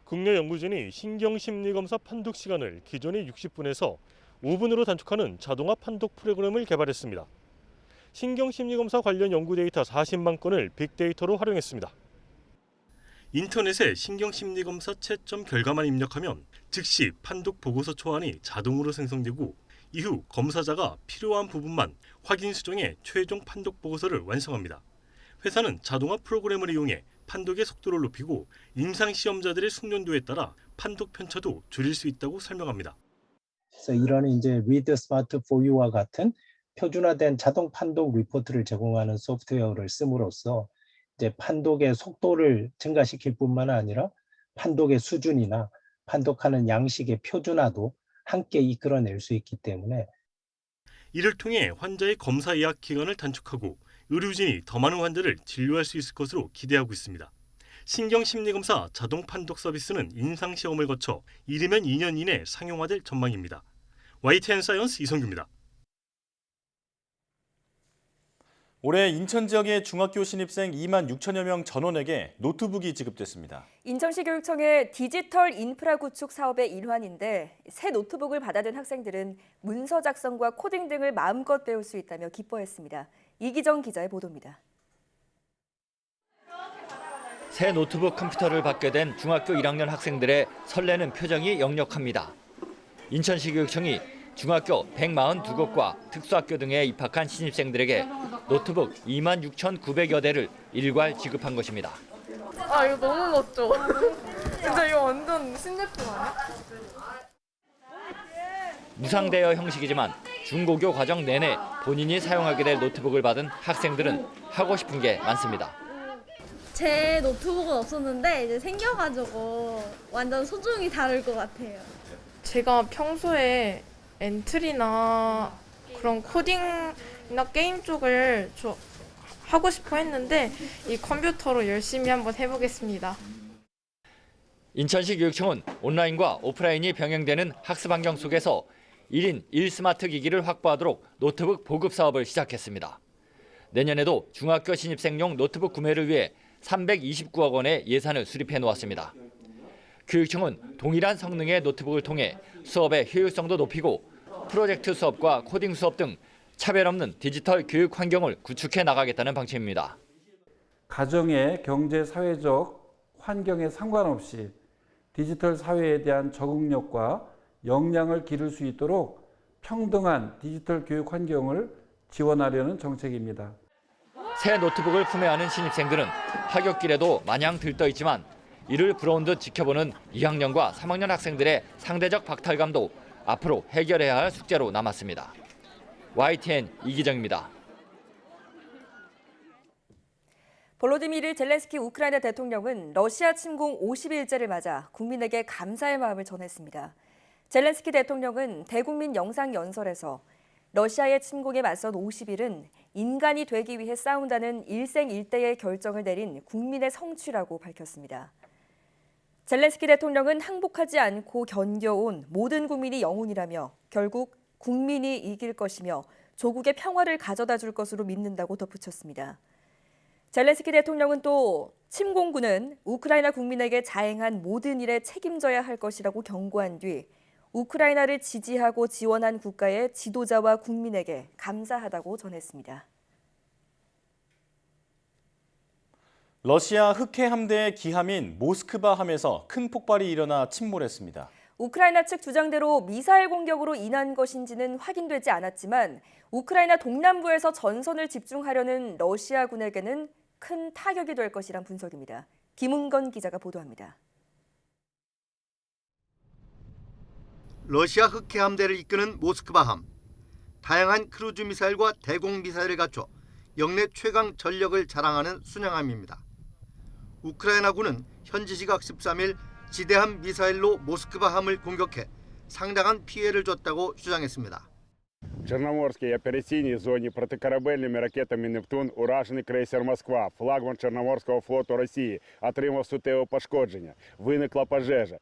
국내 연구진이 신경심리검사 판독 시간을 기존의 60분에서 5분으로 단축하는 자동화 판독 프로그램을 개발했습니다. 신경심리검사 관련 연구 데이터 40만 건을 빅데이터로 활용했습니다. 인터넷에 신경심리검사 채점 결과만 입력하면 즉시 판독 보고서 초안이 자동으로 생성되고 이후 검사자가 필요한 부분만 확인 수정해 최종 판독 보고서를 완성합니다. 회사는 자동화 프로그램을 이용해 판독의 속도를 높이고 임상시험자들의 숙련도에 따라 판독 편차도 줄일 수 있다고 설명합니다. 그래서 이런 이제 Read Smart for You와 같은 표준화된 자동 판독 리포트를 제공하는 소프트웨어를 씀으로써 이제 판독의 속도를 증가시킬 뿐만 아니라 판독의 수준이나 판독하는 양식의 표준화도 함께 이끌어낼 수 있기 때문에 이를 통해 환자의 검사 예약 기간을 단축하고 의료진이 더 많은 환자를 진료할 수 있을 것으로 기대하고 있습니다. 신경심리검사 자동 판독 서비스는 임상시험을 거쳐 이르면 2년 이내 상용화될 전망입니다. YTN 사이언스 이성규입니다. 올해 인천 지역의 중학교 신입생 2만 6천여 명 전원에게 노트북이 지급됐습니다. 인천시 교육청의 디지털 인프라 구축 사업의 일환인데 새 노트북을 받아든 학생들은 문서 작성과 코딩 등을 마음껏 배울 수 있다며 기뻐했습니다. 이기정 기자의 보도입니다. 새 노트북 컴퓨터를 받게 된 중학교 1학년 학생들의 설레는 표정이 역력합니다. 인천시 교육청이 중학교 142곳과 특수학교 등에 입학한 신입생들에게 노트북 26,900여 대를 일괄 지급한 것입니다. 아, 이거 너무 멋져. 진짜 이거 완전 신제품 아니야? 무상대여 형식이지만 중고교 과정 내내 본인이 사용하게 될 노트북을 받은 학생들은 하고 싶은 게 많습니다. 제 노트북은 없었는데 이제 생겨가지고 완전 소중히 다룰 것 같아요. 제가 평소에 엔트리나 그런 코딩이나 게임 쪽을 하고 싶어 했는데 이 컴퓨터로 열심히 한번 해보겠습니다. 인천시 교육청은 온라인과 오프라인이 병행되는 학습 환경 속에서 1인 1스마트 기기를 확보하도록 노트북 보급 사업을 시작했습니다. 내년에도 중학교 신입생용 노트북 구매를 위해 329억 원의 예산을 수립해 놓았습니다. 교육청은 동일한 성능의 노트북을 통해 수업의 효율성도 높이고 프로젝트 수업과 코딩 수업 등 차별 없는 디지털 교육 환경을 구축해 나가겠다는 방침입니다. 가정의 경제 사회적 환경에 상관없이 디지털 사회에 대한 적응력과 역량을 기를 수 있도록 평등한 디지털 교육 환경을 지원하려는 정책입니다. 새 노트북을 품에 안은 신입생들은 하굣길에도 마냥 들떠 있지만 이를 부러운 듯 지켜보는 2학년과 3학년 학생들의 상대적 박탈감도 앞으로 해결해야 할 숙제로 남았습니다. YTN 이기정입니다. 볼로디미르 젤렌스키 우크라이나 대통령은 러시아 침공 50일째를 맞아 국민에게 감사의 마음을 전했습니다. 젤렌스키 대통령은 대국민 영상 연설에서 러시아의 침공에 맞선 50일은 인간이 되기 위해 싸운다는 일생일대의 결정을 내린 국민의 성취라고 밝혔습니다. 젤렌스키 대통령은 항복하지 않고 견뎌온 모든 국민이 영웅이라며 결국 국민이 이길 것이며 조국의 평화를 가져다 줄 것으로 믿는다고 덧붙였습니다. 젤렌스키 대통령은 또 침공군은 우크라이나 국민에게 자행한 모든 일에 책임져야 할 것이라고 경고한 뒤 우크라이나를 지지하고 지원한 국가의 지도자와 국민에게 감사하다고 전했습니다. 러시아 흑해 함대의 기함인 모스크바 함에서 큰 폭발이 일어나 침몰했습니다. 우크라이나 측 주장대로 미사일 공격으로 인한 것인지는 확인되지 않았지만 우크라이나 동남부에서 전선을 집중하려는 러시아군에게는 큰 타격이 될 것이란 분석입니다. 김은건 기자가 보도합니다. 러시아 흑해 함대를 이끄는 모스크바함. 다양한 크루즈 미사일과 대공 미사일을 갖춰 역내 최강 전력을 자랑하는 순양함입니다. 우크라이나군은 현지 시각 13일 지대함 미사일로 모스크바함을 공격해 상당한 피해를 줬다고 주장했습니다. В Чорноморській операційній зоні протикорабельними ракетами «Нептун» уражений крейсер «Москва», флагман Чорноморського флоту Росії, отримав суттєве пошкодження. Виникла пожежа.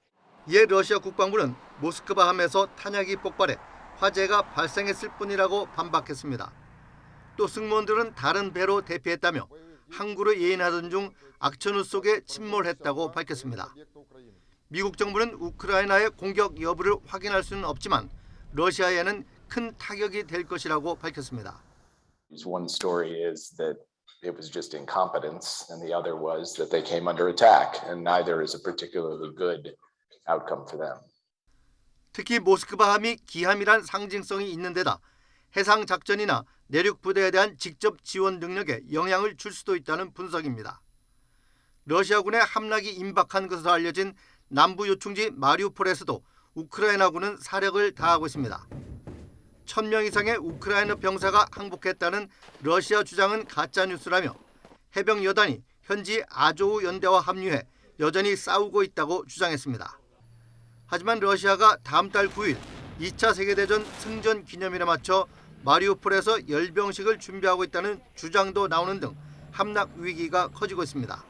이에 러시아 국방부는 모스크바함에서 탄약이 폭발해 화재가 발생했을 뿐이라고 반박했습니다. 또 승무원들은 다른 배로 대피했다며 항구를 예인하던 중 악천후 속에 침몰했다고 밝혔습니다. 미국 정부는 우크라이나의 공격 여부를 확인할 수는 없지만 러시아에는 큰 타격이 될 것이라고 밝혔습니다. One story is that it was just incompetence, and the other was that they came under attack, and neither is a particularly good outcome for them. 특히 모스크바함이 기함이란 상징성이 있는 데다 해상 작전이나 내륙 부대에 대한 직접 지원 능력에 영향을 줄 수도 있다는 분석입니다. 러시아군의 함락이 임박한 것으로 알려진 남부 요충지 마리우폴에서도 우크라이나군은 사력을 다하고 있습니다. 1000명 이상의 우크라이나 병사가 항복했다는 러시아 주장은 가짜뉴스라며 해병 여단이 현지 아조우 연대와 합류해 여전히 싸우고 있다고 주장했습니다. 하지만 러시아가 다음 달 9일 2차 세계대전 승전 기념일에 맞춰 마리우폴에서 열병식을 준비하고 있다는 주장도 나오는 등 함락 위기가 커지고 있습니다.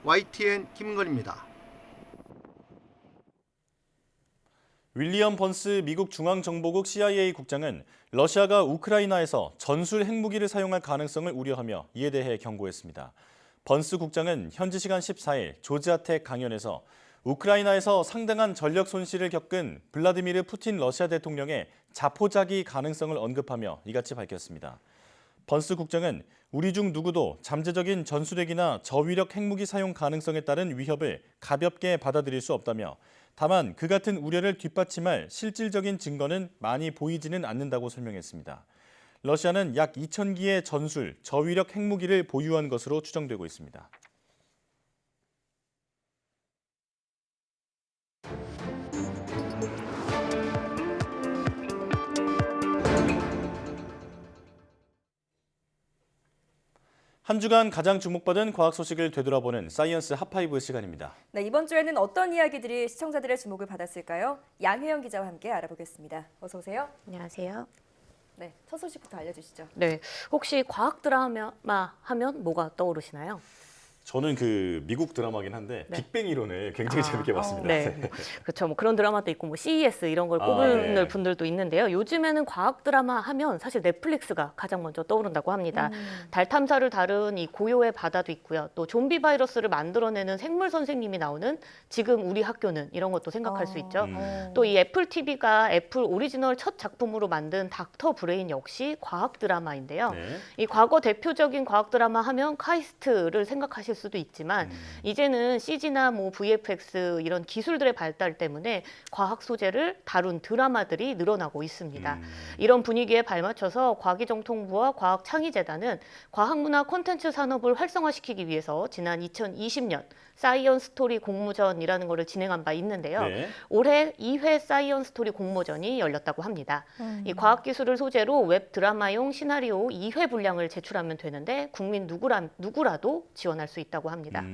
YTN 김건입니다. 윌리엄 번스 미국 중앙정보국 CIA 국장은 러시아가 우크라이나에서 전술 핵무기를 사용할 가능성을 우려하며 이에 대해 경고했습니다. 번스 국장은 현지 시간 14일 조지아텍 강연에서 우크라이나에서 상당한 전력 손실을 겪은 블라디미르 푸틴 러시아 대통령의 자포자기 가능성을 언급하며 이같이 밝혔습니다. 번스 국장은 우리 중 누구도 잠재적인 전술핵이나 저위력 핵무기 사용 가능성에 따른 위협을 가볍게 받아들일 수 없다며 다만 그 같은 우려를 뒷받침할 실질적인 증거는 많이 보이지는 않는다고 설명했습니다. 러시아는 약 2,000기의 전술, 저위력 핵무기를 보유한 것으로 추정되고 있습니다. 한 주간 가장 주목받은 과학 소식을 되돌아보는 사이언스 핫5 시간입니다. 네, 이번 주에는 어떤 이야기들이 시청자들의 주목을 받았을까요? 양혜영 기자와 함께 알아보겠습니다. 어서 오세요. 안녕하세요. 네, 첫 소식부터 알려주시죠. 네, 혹시 과학 드라마 하면 뭐가 떠오르시나요? 저는 그 미국 드라마긴 한데 네. 빅뱅 이론을 굉장히 재밌게 봤습니다. 네, 그렇죠. 뭐 그런 드라마도 있고 뭐 CES 이런 걸 꼽을 네. 분들도 있는데요. 요즘에는 과학 드라마 하면 사실 넷플릭스가 가장 먼저 떠오른다고 합니다. 달 탐사를 다룬 이 고요의 바다도 있고요. 또 좀비 바이러스를 만들어내는 생물 선생님이 나오는 지금 우리 학교는 이런 것도 생각할 수 있죠. 또 이 애플 TV가 애플 오리지널 첫 작품으로 만든 닥터 브레인 역시 과학 드라마인데요. 네. 이 과거 대표적인 과학 드라마 하면 카이스트를 생각하실 수도 있지만 이제는 CG나 뭐 VFX 이런 기술들의 발달 때문에 과학 소재를 다룬 드라마들이 늘어나고 있습니다. 이런 분위기에 발맞춰서 과기정통부와 과학창의재단은 과학문화 콘텐츠 산업을 활성화시키기 위해서 지난 2020년 사이언스 스토리 공모전이라는 것을 진행한 바 있는데요. 네. 올해 2회 사이언스 스토리 공모전이 열렸다고 합니다. 이 과학기술을 소재로 웹 드라마용 시나리오 2회 분량을 제출하면 되는데 국민 누구라도 지원할 수 있다고 합니다.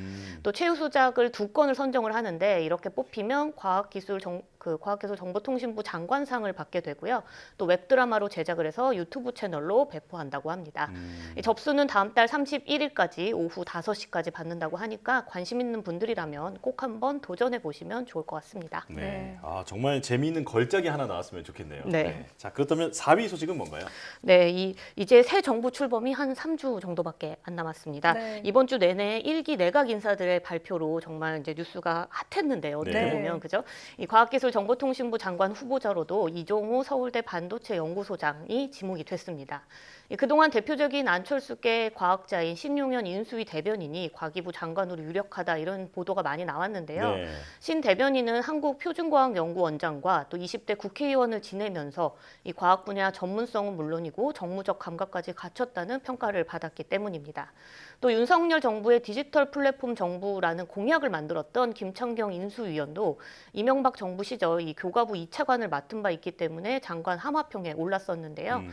또 최우수작을 2건을 선정을 하는데 이렇게 뽑히면 과학기술 정보통신부 장관상을 받게 되고요. 또 웹드라마로 제작을 해서 유튜브 채널로 배포한다고 합니다. 이 접수는 다음 달 31일까지 오후 5시까지 받는다고 하니까 관심 있는 분들이라면 꼭 한번 도전해 보시면 좋을 것 같습니다. 네. 아, 정말 재미있는 걸작이 하나 나왔으면 좋겠네요. 네. 자, 그렇다면 4위 소식은 뭔가요? 네, 이제 새 정부 출범이 한 3주 정도밖에 안 남았습니다. 네. 이번 주 내내 1기 내각 인사들의 발표로 정말 이제 뉴스가 핫했는데요. 어떻게 네. 보면 그죠? 이 과학기술정보통신부 장관 후보자로도 이종호 서울대 반도체 연구소장이 지목이 됐습니다. 그동안 대표적인 안철수계 과학자인 신용현 인수위 대변인이 과기부 장관으로 유력하다 이런 보도가 많이 나왔는데요. 네. 신 대변인은 한국표준과학연구원장과 또 20대 국회의원을 지내면서 이 과학 분야 전문성은 물론이고 정무적 감각까지 갖췄다는 평가를 받았기 때문입니다. 또 윤석열 정부의 디지털 플랫폼 정부라는 공약을 만들었던 김창경 인수위원도 이명박 정부 시절 이 교과부 2차관을 맡은 바 있기 때문에 장관 하마평에 올랐었는데요.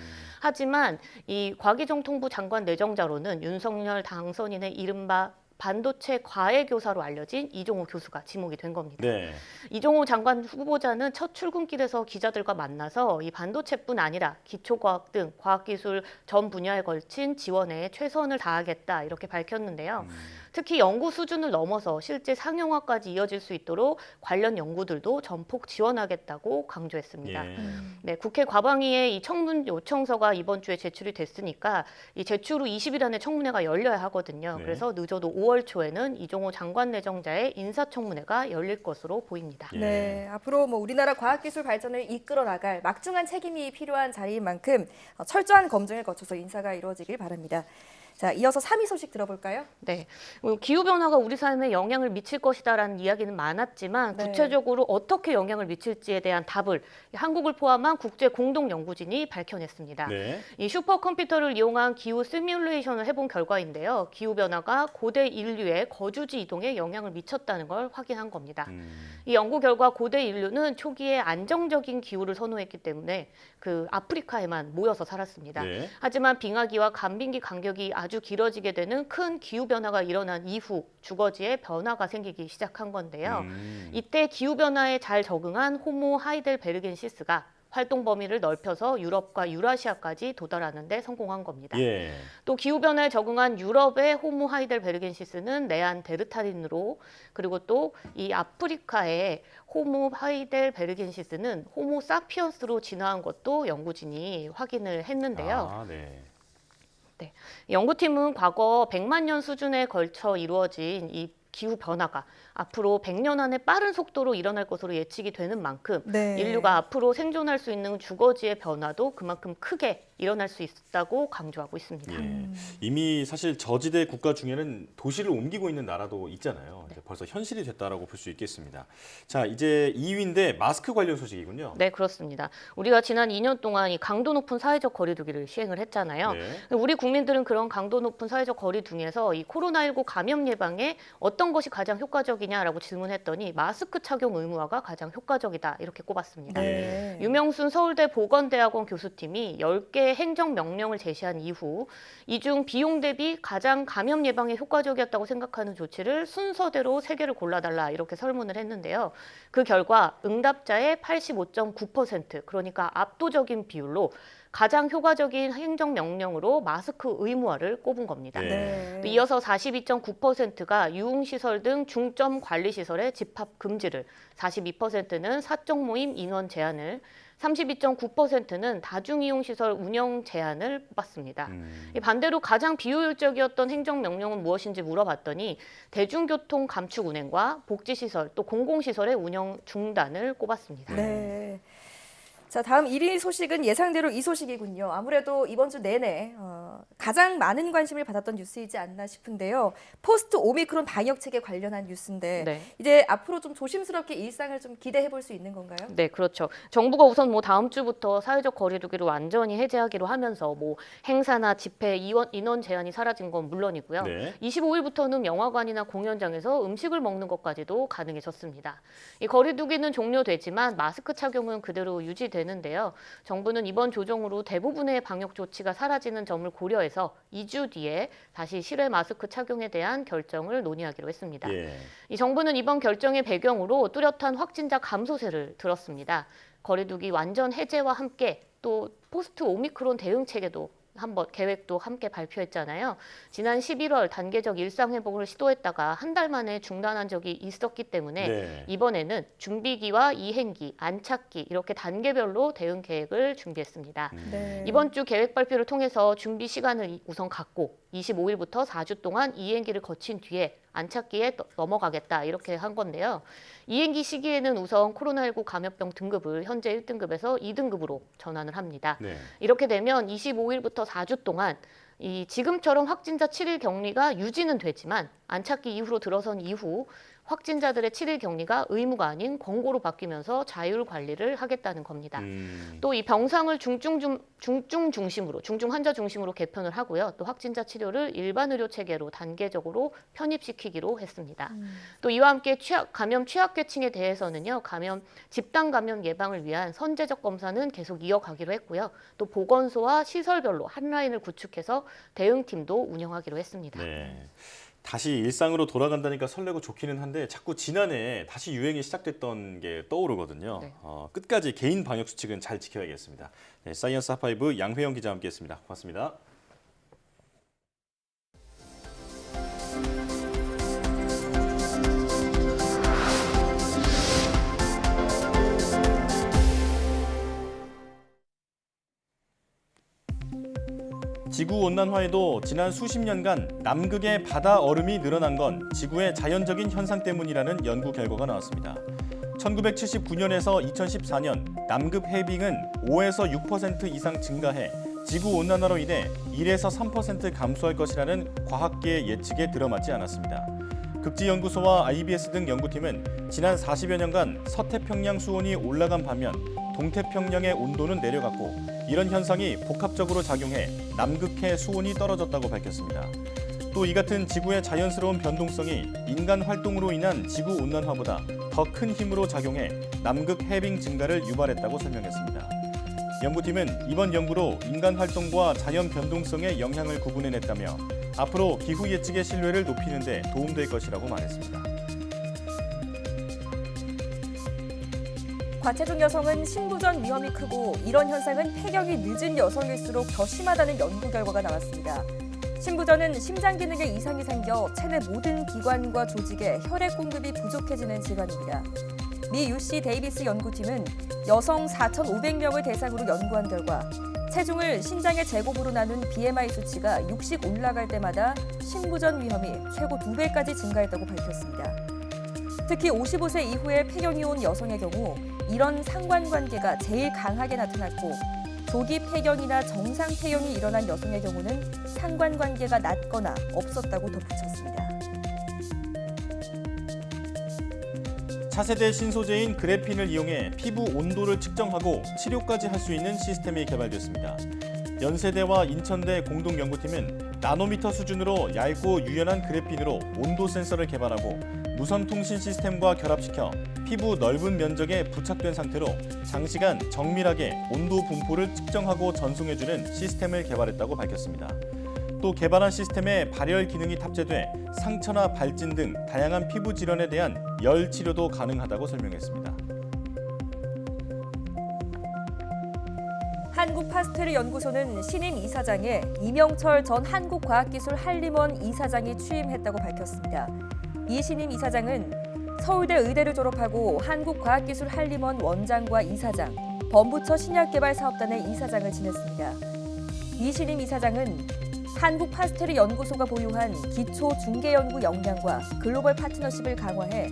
하지만 이 과기정통부 장관 내정자로는 윤석열 당선인의 이른바 반도체 과외교사로 알려진 이종호 교수가 지목이 된 겁니다. 네. 이종호 장관 후보자는 첫 출근길에서 기자들과 만나서 이 반도체뿐 아니라 기초과학 등 과학기술 전 분야에 걸친 지원에 최선을 다하겠다 이렇게 밝혔는데요. 특히 연구 수준을 넘어서 실제 상용화까지 이어질 수 있도록 관련 연구들도 전폭 지원하겠다고 강조했습니다. 예. 네, 국회 과방위에 이 청문 요청서가 이번 주에 제출이 됐으니까 이 제출 후 20일 안에 청문회가 열려야 하거든요. 네. 그래서 늦어도 5월 초에는 이종호 장관 내정자의 인사청문회가 열릴 것으로 보입니다. 예. 네, 앞으로 뭐 우리나라 과학기술 발전을 이끌어 나갈 막중한 책임이 필요한 자리인 만큼 철저한 검증을 거쳐서 인사가 이루어지길 바랍니다. 자, 이어서 3위 소식 들어볼까요? 네, 기후변화가 우리 삶에 영향을 미칠 것이다라는 이야기는 많았지만 네. 구체적으로 어떻게 영향을 미칠지에 대한 답을 한국을 포함한 국제 공동 연구진이 밝혀냈습니다. 네. 이 슈퍼컴퓨터를 이용한 기후 시뮬레이션을 해본 결과인데요. 기후변화가 고대 인류의 거주지 이동에 영향을 미쳤다는 걸 확인한 겁니다. 이 연구 결과 고대 인류는 초기에 안정적인 기후를 선호했기 때문에 그 아프리카에만 모여서 살았습니다. 네. 하지만 빙하기와 간빙기 간격이 아주 길어지게 되는 큰 기후변화가 일어난 이후 주거지에 변화가 생기기 시작한 건데요. 이때 기후변화에 잘 적응한 호모 하이델베르겐시스가 활동 범위를 넓혀서 유럽과 유라시아까지 도달하는 데 성공한 겁니다. 예. 또 기후변화에 적응한 유럽의 호모 하이델베르겐시스는 네안데르탈린으로, 그리고 또 이 아프리카의 호모 하이델베르겐시스는 호모 사피언스로 진화한 것도 연구진이 확인을 했는데요. 아, 네. 네, 연구팀은 과거 100만 년 수준에 걸쳐 이루어진 이 기후 변화가 앞으로 100년 안에 빠른 속도로 일어날 것으로 예측이 되는 만큼 네. 인류가 앞으로 생존할 수 있는 주거지의 변화도 그만큼 크게 일어날 수 있다고 강조하고 있습니다. 예. 이미 사실 저지대 국가 중에는 도시를 옮기고 있는 나라도 있잖아요. 이제 벌써 현실이 됐다라고 볼 수 있겠습니다. 자, 이제 2위인데 마스크 관련 소식이군요. 네, 그렇습니다. 우리가 지난 2년 동안 이 강도 높은 사회적 거리두기를 시행을 했잖아요. 네. 우리 국민들은 그런 강도 높은 사회적 거리두기에서 이 코로나19 감염 예방에 어떤 것이 가장 효과적이냐라고 질문했더니 마스크 착용 의무화가 가장 효과적이다 이렇게 꼽았습니다. 네. 유명순 서울대 보건대학원 교수팀이 10개의 행정명령을 제시한 이후 이 중 비용 대비 가장 감염 예방에 효과적이었다고 생각하는 조치를 순서대로 3개를 골라달라 이렇게 설문을 했는데요. 그 결과 응답자의 85.9%, 그러니까 압도적인 비율로 가장 효과적인 행정명령으로 마스크 의무화를 꼽은 겁니다. 네. 또 이어서 42.9%가 유흥시설 등 중점 관리시설의 집합 금지를, 42%는 사적 모임 인원 제한을, 32.9%는 다중이용시설 운영 제한을 뽑았습니다. 반대로 가장 비효율적이었던 행정명령은 무엇인지 물어봤더니 대중교통 감축 운행과 복지시설 또 공공시설의 운영 중단을 꼽았습니다. 네. 자, 다음 1위 소식은 예상대로 이 소식이군요. 아무래도 이번 주 내내 가장 많은 관심을 받았던 뉴스이지 않나 싶은데요. 포스트 오미크론 방역 체계 관련한 뉴스인데 네. 이제 앞으로 좀 조심스럽게 일상을 좀 기대해 볼 수 있는 건가요? 네, 그렇죠. 정부가 우선 다음 주부터 사회적 거리두기를 완전히 해제하기로 하면서 행사나 집회, 인원 제한이 사라진 건 물론이고요. 네. 25일부터는 영화관이나 공연장에서 음식을 먹는 것까지도 가능해졌습니다. 이 거리두기는 종료되지만 마스크 착용은 그대로 유지되는데요. 정부는 이번 조정으로 대부분의 방역 조치가 사라지는 점을 고려해서 2주 뒤에 다시 실외 마스크 착용에 대한 결정을 논의하기로 했습니다. 예. 이 정부는 이번 결정의 배경으로 뚜렷한 확진자 감소세를 들었습니다. 거리두기 완전 해제와 함께 또 포스트 오미크론 대응 체계도 계획도 함께 발표했잖아요. 지난 11월 단계적 일상 회복을 시도했다가 한 달 만에 중단한 적이 있었기 때문에 네. 이번에는 준비기와 이행기, 안착기 이렇게 단계별로 대응 계획을 준비했습니다. 네. 이번 주 계획 발표를 통해서 준비 시간을 우선 갖고 25일부터 4주 동안 이행기를 거친 뒤에 안착기에 넘어가겠다 이렇게 한 건데요. 이행기 시기에는 우선 코로나19 감염병 등급을 현재 1등급에서 2등급으로 전환을 합니다. 네. 이렇게 되면 25일부터 4주 동안 지금처럼 확진자 7일 격리가 유지는 되지만 안착기 이후로 들어선 이후 확진자들의 7일 격리가 의무가 아닌 권고로 바뀌면서 자율 관리를 하겠다는 겁니다. 또 이 병상을 중증 환자 중심으로 개편을 하고요. 또 확진자 치료를 일반 의료 체계로 단계적으로 편입시키기로 했습니다. 또 이와 함께 감염 취약계층에 대해서는요. 집단 감염 예방을 위한 선제적 검사는 계속 이어가기로 했고요. 또 보건소와 시설별로 한 라인을 구축해서 대응팀도 운영하기로 했습니다. 네. 다시 일상으로 돌아간다니까 설레고 좋기는 한데 자꾸 지난해 다시 유행이 시작됐던 게 떠오르거든요. 네. 끝까지 개인 방역 수칙은 잘 지켜야겠습니다. 네, 사이언스 하파이브 양회영 기자와 함께했습니다. 고맙습니다. 지구온난화에도 지난 수십 년간 남극의 바다 얼음이 늘어난 건 지구의 자연적인 현상 때문이라는 연구 결과가 나왔습니다. 1979년에서 2014년 남극 해빙은 5에서 6% 이상 증가해 지구온난화로 인해 1에서 3% 감소할 것이라는 과학계의 예측에 들어맞지 않았습니다. 극지연구소와 IBS 등 연구팀은 지난 40여 년간 서태평양 수온이 올라간 반면 동태평양의 온도는 내려갔고 이런 현상이 복합적으로 작용해 남극해 수온이 떨어졌다고 밝혔습니다. 또 이 같은 지구의 자연스러운 변동성이 인간 활동으로 인한 지구온난화보다 더 큰 힘으로 작용해 남극 해빙 증가를 유발했다고 설명했습니다. 연구팀은 이번 연구로 인간 활동과 자연 변동성의 영향을 구분해냈다며 앞으로 기후 예측의 신뢰를 높이는 데 도움될 것이라고 말했습니다. 과체중 여성은 신부전 위험이 크고 이런 현상은 폐경이 늦은 여성일수록 더 심하다는 연구 결과가 나왔습니다. 신부전은 심장 기능에 이상이 생겨 체내 모든 기관과 조직에 혈액 공급이 부족해지는 질환입니다. 미 UC 데이비스 연구팀은 여성 4,500명을 대상으로 연구한 결과 체중을 신장의 제곱으로 나눈 BMI 수치가 60 올라갈 때마다 신부전 위험이 최고 2배까지 증가했다고 밝혔습니다. 특히 55세 이후에 폐경이 온 여성의 경우 이런 상관관계가 제일 강하게 나타났고 조기 폐경이나 정상 폐경이 일어난 여성의 경우는 상관관계가 낮거나 없었다고 덧붙였습니다. 차세대 신소재인 그래핀을 이용해 피부 온도를 측정하고 치료까지 할 수 있는 시스템이 개발됐습니다. 연세대와 인천대 공동연구팀은 나노미터 수준으로 얇고 유연한 그래핀으로 온도 센서를 개발하고 무선 통신 시스템과 결합시켜 피부 넓은 면적에 부착된 상태로 장시간 정밀하게 온도 분포를 측정하고 전송해주는 시스템을 개발했다고 밝혔습니다. 또 개발한 시스템에 발열 기능이 탑재돼 상처나 발진 등 다양한 피부 질환에 대한 열 치료도 가능하다고 설명했습니다. 한국파스텔연구소는 신임 이사장에 이명철 전 한국과학기술 한림원 이사장이 취임했다고 밝혔습니다. 이 신임 이사장은 서울대 의대를 졸업하고 한국과학기술 한림원 원장과 이사장, 범부처 신약개발사업단의 이사장을 지냈습니다. 이 신임 이사장은 한국파스텔연구소가 보유한 기초 중개연구 역량과 글로벌 파트너십을 강화해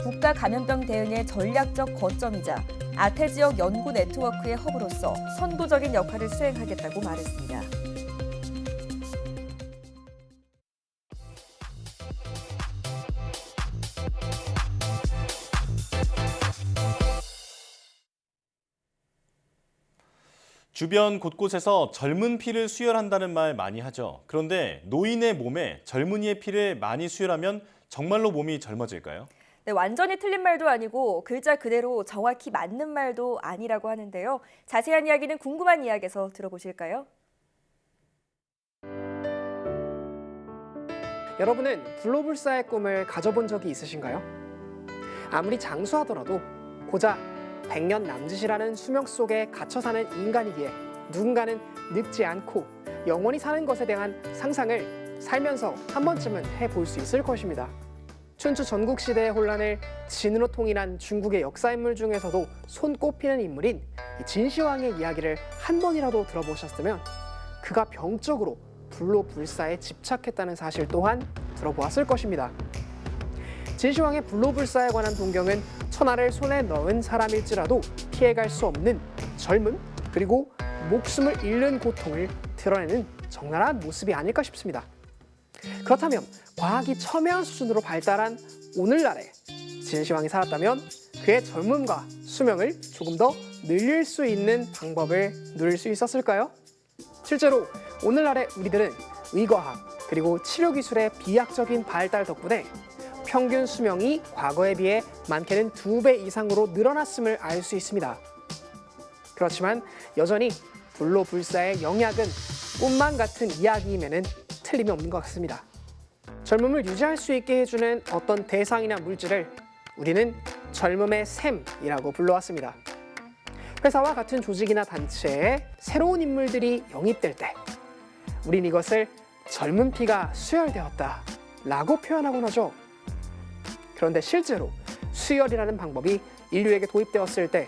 국가 감염병 대응의 전략적 거점이자 아태 지역 연구 네트워크의 허브로서 선도적인 역할을 수행하겠다고 말했습니다. 주변 곳곳에서 젊은 피를 수혈한다는 말 많이 하죠. 그런데 노인의 몸에 젊은이의 피를 많이 수혈하면 정말로 몸이 젊어질까요? 네, 완전히 틀린 말도 아니고 글자 그대로 정확히 맞는 말도 아니라고 하는데요. 자세한 이야기는 궁금한 이야기에서 들어보실까요? 여러분은 불로불사의 꿈을 가져본 적이 있으신가요? 아무리 장수하더라도 고작 100년 남짓이라는 수명 속에 갇혀 사는 인간이기에 누군가는 늙지 않고 영원히 사는 것에 대한 상상을 살면서 한 번쯤은 해볼 수 있을 것입니다. 춘추 전국시대의 혼란을 진으로 통일한 중국의 역사인물 중에서도 손꼽히는 인물인 진시황의 이야기를 한 번이라도 들어보셨으면 그가 병적으로 불로불사에 집착했다는 사실 또한 들어보았을 것입니다. 진시황의 불로불사에 관한 동경은 천하를 손에 넣은 사람일지라도 피해갈 수 없는 젊음 그리고 목숨을 잃는 고통을 드러내는 적나라한 모습이 아닐까 싶습니다. 그렇다면 과학이 첨예한 수준으로 발달한 오늘날에 진시황이 살았다면 그의 젊음과 수명을 조금 더 늘릴 수 있는 방법을 누릴 수 있었을까요? 실제로 오늘날의 우리들은 의과학 그리고 치료기술의 비약적인 발달 덕분에 평균 수명이 과거에 비해 많게는 2배 이상으로 늘어났음을 알 수 있습니다. 그렇지만 여전히 불로불사의 영약은 꿈만 같은 이야기임에는 틀림이 없는 것 같습니다. 젊음을 유지할 수 있게 해주는 어떤 대상이나 물질을 우리는 젊음의 샘이라고 불러왔습니다. 회사와 같은 조직이나 단체에 새로운 인물들이 영입될 때 우린 이것을 젊은 피가 수혈되었다 라고 표현하곤 하죠. 그런데 실제로 수혈이라는 방법이 인류에게 도입되었을 때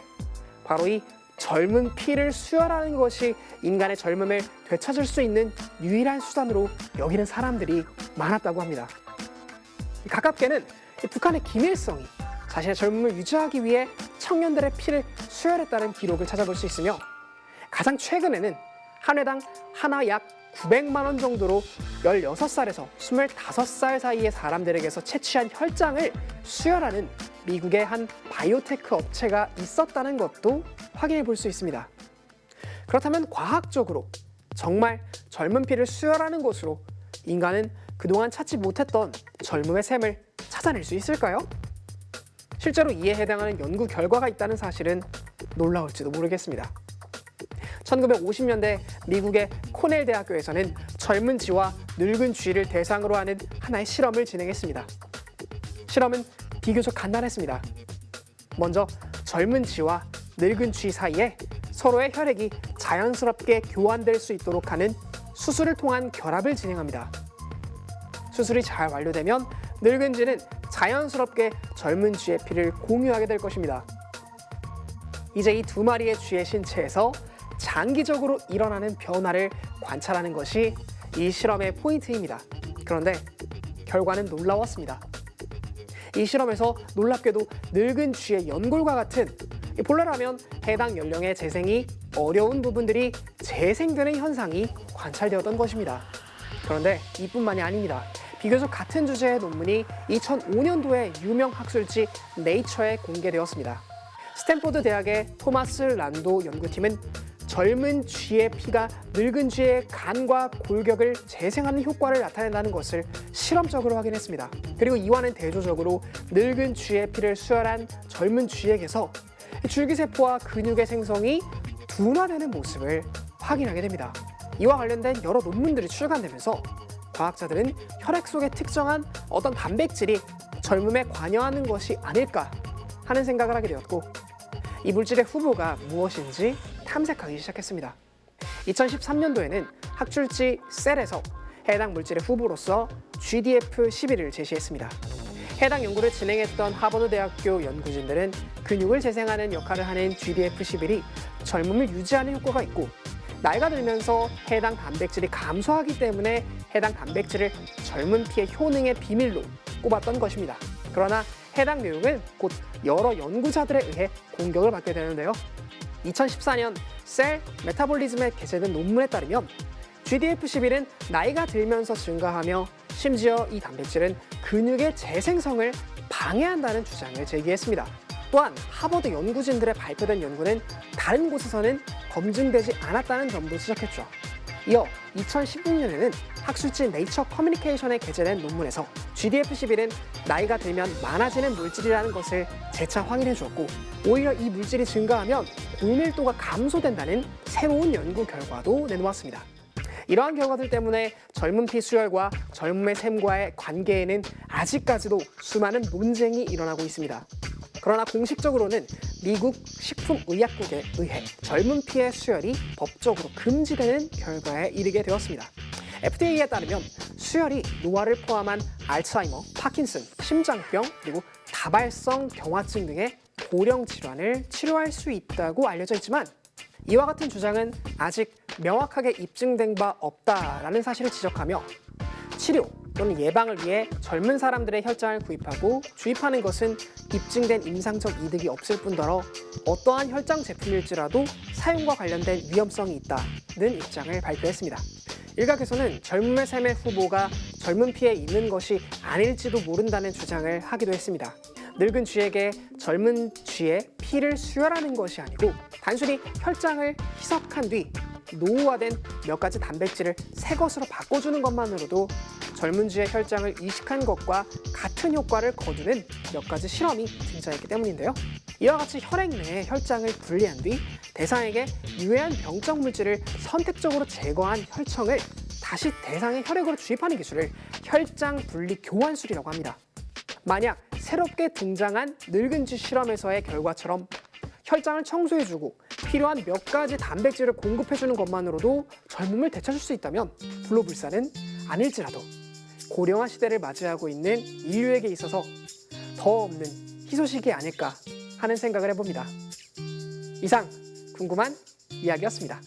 바로 이 젊은 피를 수혈하는 것이 인간의 젊음을 되찾을 수 있는 유일한 수단으로 여기는 사람들이 많았다고 합니다. 가깝게는 북한의 김일성이 자신의 젊음을 유지하기 위해 청년들의 피를 수혈했다는 기록을 찾아볼 수 있으며 가장 최근에는 한 회당 하나 약 900만 원 정도로 16살에서 25살 사이의 사람들에게서 채취한 혈장을 수혈하는 미국의 한 바이오테크 업체가 있었다는 것도 확인해 볼 수 있습니다. 그렇다면 과학적으로 정말 젊은 피를 수혈하는 것으로 인간은 그동안 찾지 못했던 젊음의 샘을 찾아낼 수 있을까요? 실제로 이에 해당하는 연구 결과가 있다는 사실은 놀라울지도 모르겠습니다. 1950년대 미국의 코넬 대학교에서는 젊은 쥐와 늙은 쥐를 대상으로 하는 하나의 실험을 진행했습니다. 실험은 비교적 간단했습니다. 먼저 젊은 쥐와 늙은 쥐 사이에 서로의 혈액이 자연스럽게 교환될 수 있도록 하는 수술을 통한 결합을 진행합니다. 수술이 잘 완료되면 늙은 쥐는 자연스럽게 젊은 쥐의 피를 공유하게 될 것입니다. 이제 이 두 마리의 쥐의 신체에서 장기적으로 일어나는 변화를 관찰하는 것이 이 실험의 포인트입니다. 그런데 결과는 놀라웠습니다. 이 실험에서 놀랍게도 늙은 쥐의 연골과 같은 본래라면 해당 연령의 재생이 어려운 부분들이 재생되는 현상이 관찰되었던 것입니다. 그런데 이뿐만이 아닙니다. 비교적 같은 주제의 논문이 2005년도에 유명 학술지 네이처에 공개되었습니다. 스탠포드 대학의 토마스 란도 연구팀은 젊은 쥐의 피가 늙은 쥐의 간과 골격을 재생하는 효과를 나타낸다는 것을 실험적으로 확인했습니다. 그리고 이와는 대조적으로 늙은 쥐의 피를 수혈한 젊은 쥐에게서 줄기세포와 근육의 생성이 둔화되는 모습을 확인하게 됩니다. 이와 관련된 여러 논문들이 출간되면서 과학자들은 혈액 속의 특정한 어떤 단백질이 젊음에 관여하는 것이 아닐까 하는 생각을 하게 되었고, 이 물질의 후보가 무엇인지 탐색하기 시작했습니다. 2013년도에는 학술지 셀에서 해당 물질의 후보로서 GDF11을 제시했습니다. 해당 연구를 진행했던 하버드 대학교 연구진들은 근육을 재생하는 역할을 하는 GDF11이 젊음을 유지하는 효과가 있고, 나이가 들면서 해당 단백질이 감소하기 때문에 해당 단백질을 젊은 피의 효능의 비밀로 꼽았던 것입니다. 그러나 해당 내용은 곧 여러 연구자들에 의해 공격을 받게 되는데요. 2014년 셀 메타볼리즘에 게재된 논문에 따르면 GDF11은 나이가 들면서 증가하며 심지어 이 단백질은 근육의 재생성을 방해한다는 주장을 제기했습니다. 또한 하버드 연구진들의 발표된 연구는 다른 곳에서는 검증되지 않았다는 점도 지적했죠. 이어 2016년에는 학술지 네이처 커뮤니케이션에 게재된 논문에서 GDF11은 나이가 들면 많아지는 물질이라는 것을 재차 확인해 주었고, 오히려 이 물질이 증가하면 골밀도가 감소된다는 새로운 연구 결과도 내놓았습니다. 이러한 결과들 때문에 젊은 피 수혈과 젊음의 샘과의 관계에는 아직까지도 수많은 논쟁이 일어나고 있습니다. 그러나 공식적으로는 미국 식품의약국에 의해 젊은 피의 수혈이 법적으로 금지되는 결과에 이르게 되었습니다. FDA에 따르면 수혈이 노화를 포함한 알츠하이머, 파킨슨, 심장병, 그리고 다발성 경화증 등의 고령 질환을 치료할 수 있다고 알려져 있지만, 이와 같은 주장은 아직 명확하게 입증된 바 없다라는 사실을 지적하며, 치료 또는 예방을 위해 젊은 사람들의 혈장을 구입하고 주입하는 것은 입증된 임상적 이득이 없을 뿐더러 어떠한 혈장 제품일지라도 사용과 관련된 위험성이 있다는 입장을 발표했습니다. 일각에서는 젊음의 샘의 후보가 젊은 피에 있는 것이 아닐지도 모른다는 주장을 하기도 했습니다. 늙은 쥐에게 젊은 쥐의 피를 수혈하는 것이 아니고 단순히 혈장을 희석한 뒤 노후화된 몇 가지 단백질을 새 것으로 바꿔주는 것만으로도 젊은 쥐의 혈장을 이식한 것과 같은 효과를 거두는 몇 가지 실험이 등장했기 때문인데요. 이와 같이 혈액 내에 혈장을 분리한 뒤 대상에게 유해한 병적 물질을 선택적으로 제거한 혈청을 다시 대상의 혈액으로 주입하는 기술을 혈장 분리 교환술이라고 합니다. 만약 새롭게 등장한 늙은 쥐 실험에서의 결과처럼 혈장을 청소해주고 필요한 몇 가지 단백질을 공급해주는 것만으로도 젊음을 되찾을 수 있다면 불로불사는 아닐지라도 고령화 시대를 맞이하고 있는 인류에게 있어서 더 없는 희소식이 아닐까 하는 생각을 해봅니다. 이상 궁금한 이야기였습니다.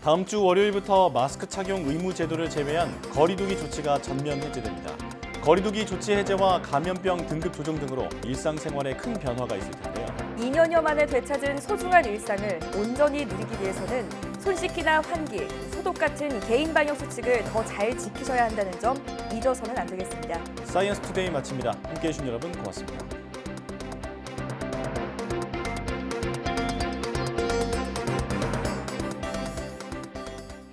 다음 주 월요일부터 마스크 착용 의무 제도를 제외한 거리두기 조치가 전면 해제됩니다. 거리두기 조치 해제와 감염병 등급 조정 등으로 일상생활에 큰 변화가 있을 텐데요. 2년여 만에 되찾은 소중한 일상을 온전히 누리기 위해서는 손 씻기나 환기, 소독 같은 개인 방역 수칙을 더 잘 지키셔야 한다는 점 잊어서는 안 되겠습니다. 사이언스 투데이 마칩니다. 함께해 주신 여러분 고맙습니다.